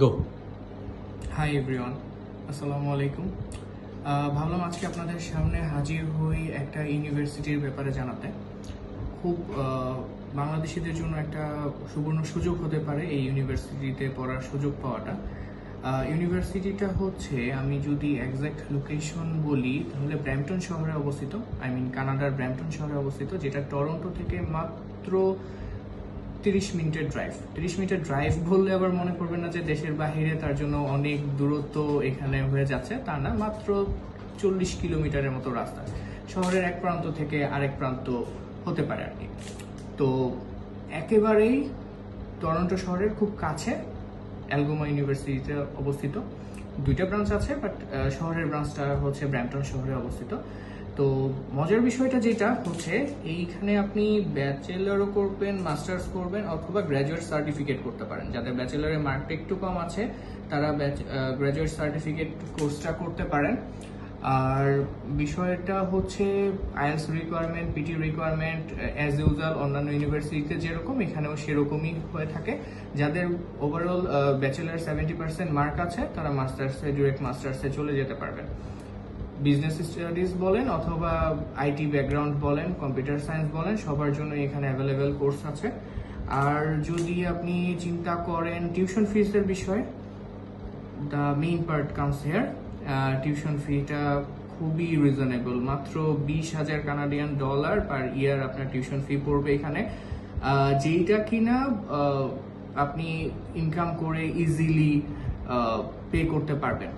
গো। Hi everyone, আসসালামু আলাইকুম। ভাবলাম আজকে আপনাদের সামনে হাজির হই একটা ইউনিভার্সিটির ব্যাপারে জানাতে। খুব বাংলাদেশিদের জন্য একটা সুবর্ণ সুযোগ হতে পারে এই ইউনিভার্সিটিতে পড়ার সুযোগ পাওয়াটা। ইউনিভার্সিটিটা হচ্ছে, আমি যদি এক্সাক্ট লোকেশন বলি তাহলে ব্র্যাম্পটন শহরে অবস্থিত, কানাডার ব্র্যাম্পটন শহরে অবস্থিত, যেটা টরন্টো থেকে মাত্র 30 মিনিটের ড্রাইভ। 30 মিনিটের ড্রাইভ বললে আবার মনে করবেন না যে দেশের বাহিরে, তার জন্য অনেক দূরত্ব এখানে হয়ে যাচ্ছে, তা না, মাত্র 40 কিলোমিটারের মতো রাস্তা শহরের এক প্রান্ত থেকে আরেক প্রান্ত হতে পারে আর কি। তো একেবারেই টরন্টো শহরের খুব কাছে অ্যালগোমা ইউনিভার্সিটিতে অবস্থিত। দুইটা ব্রাঞ্চ আছে, বাট শহরের ব্রাঞ্চটা হচ্ছে ব্র্যাম্পটন শহরে অবস্থিত। তো মজার বিষয়টা যেটা হচ্ছে, এইখানে আপনি ব্যাচেলারও করবেন, মাস্টার্স করবেন, অথবা গ্র্যাজুয়েট সার্টিফিকেট করতে পারেন। যাদের ব্যাচেলারের মার্কটা একটু কম আছে তারা গ্র্যাজুয়েট সার্টিফিকেট কোর্সটা করতে পারেন। আর বিষয়টা হচ্ছে IELTS requirement, PT requirement as usual অন্যান্য ইউনিভার্সিটিতে যেরকম, এখানেও সেরকমই হয়ে থাকে। যাদের ওভারঅল ব্যাচেলার 70% মার্ক আছে তারা ডিরেক্ট মাস্টার্সে চলে যেতে পারবেন। বিজনেস স্টাডিজ বলেন অথবা আইটি ব্যাকগ্রাউন্ড বলেন, কম্পিউটার সায়েন্স বলেন, সবার জন্য এখানে অ্যাভেলেবেল কোর্স আছে। আর যদি আপনি চিন্তা করেন টিউশন ফিসের বিষয়ে, the main part comes here. Tuition ফিটা খুবই রিজনেবল, মাত্র 20,000 কানাডিয়ান ডলার পার ইয়ার আপনার টিউশন ফি পড়বে এখানে, যেইটা কিনা আপনি ইনকাম করে ইজিলি পে করতে পারবেন।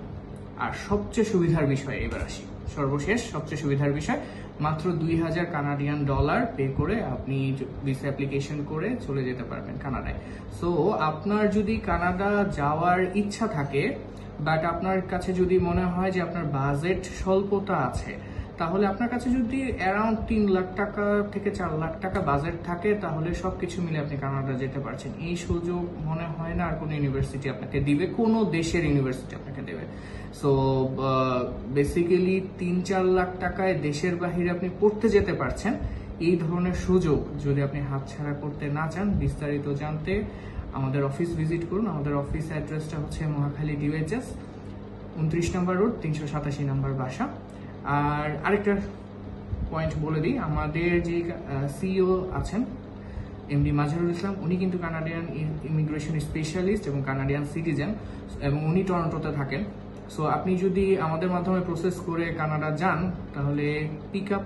আর সবচেয়ে সুবিধার বিষয়, এবার আসি সর্বশেষ সবচেয়ে সুবিধার বিষয়, মাত্র 2,000 কানাডিয়ান ডলার পে করে আপনি ভিসা অ্যাপ্লিকেশন করে চলে যেতে পারবেন কানাডায়। সো আপনার যদি কানাডা যাওয়ার ইচ্ছা থাকে, বাট আপনার কাছে যদি মনে হয় যে আপনার বাজেট স্বল্পতা আছে, তাহলে আপনার কাছে যদি অ্যারাউন্ড 3 লাখ টাকা থেকে 4 লাখ টাকা বাজেট থাকে, তাহলে সবকিছু মিলে আপনি কানাডা যেতে পারছেন। এই সুযোগ মনে হয় না আর কোনো ইউনিভার্সিটি আপনাকে দিবে, কোনো দেশের ইউনিভার্সিটি আপনাকে দেবে। সো বেসিক্যালি 3-4 লাখ টাকায় দেশের বাহিরে আপনি পড়তে যেতে পারছেন। এই ধরনের সুযোগ যদি আপনি হাতছাড়া করতে না চান, বিস্তারিত জানতে আমাদের অফিস ভিজিট করুন। আমাদের অফিস অ্যাড্রেসটা হচ্ছে মহাখালী ডিওএইচএস 29 নম্বর রোড, 387 নম্বর বাসা। আর আরেকটা পয়েন্ট বলে দিই, আমাদের যে সিইও আছেন এমডি মাজহারুল ইসলাম, উনি কিন্তু কানাডিয়ান ইমিগ্রেশন স্পেশালিস্ট এবং কানাডিয়ান সিটিজেন, এবং উনি টরন্টোতে থাকেন। সো আপনি যদি আমাদের মাধ্যমে প্রসেস করে কানাডা যান, তাহলে পিক আপ,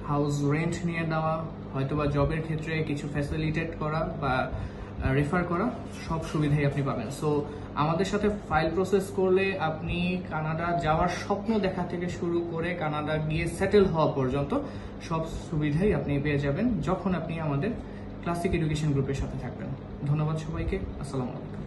হাউস রেন্ট নিয়ে দেওয়া, হয়তোবা জবের ক্ষেত্রে কিছু ফ্যাসিলিটেট করা বা রেফার করা, সব সুবিধাই আপনি পাবেন। সো আমাদের সাথে ফাইল প্রসেস করলে আপনি কানাডা যাওয়ার স্বপ্ন দেখা থেকে শুরু করে কানাডা গিয়ে সেটেল হওয়া পর্যন্ত সব সুবিধাই আপনি পেয়ে যাবেন যখন আপনি আমাদের ক্লাসিক এডুকেশন গ্রুপের সাথে থাকবেন। ধন্যবাদ সবাইকে, আসসালামু আলাইকুম।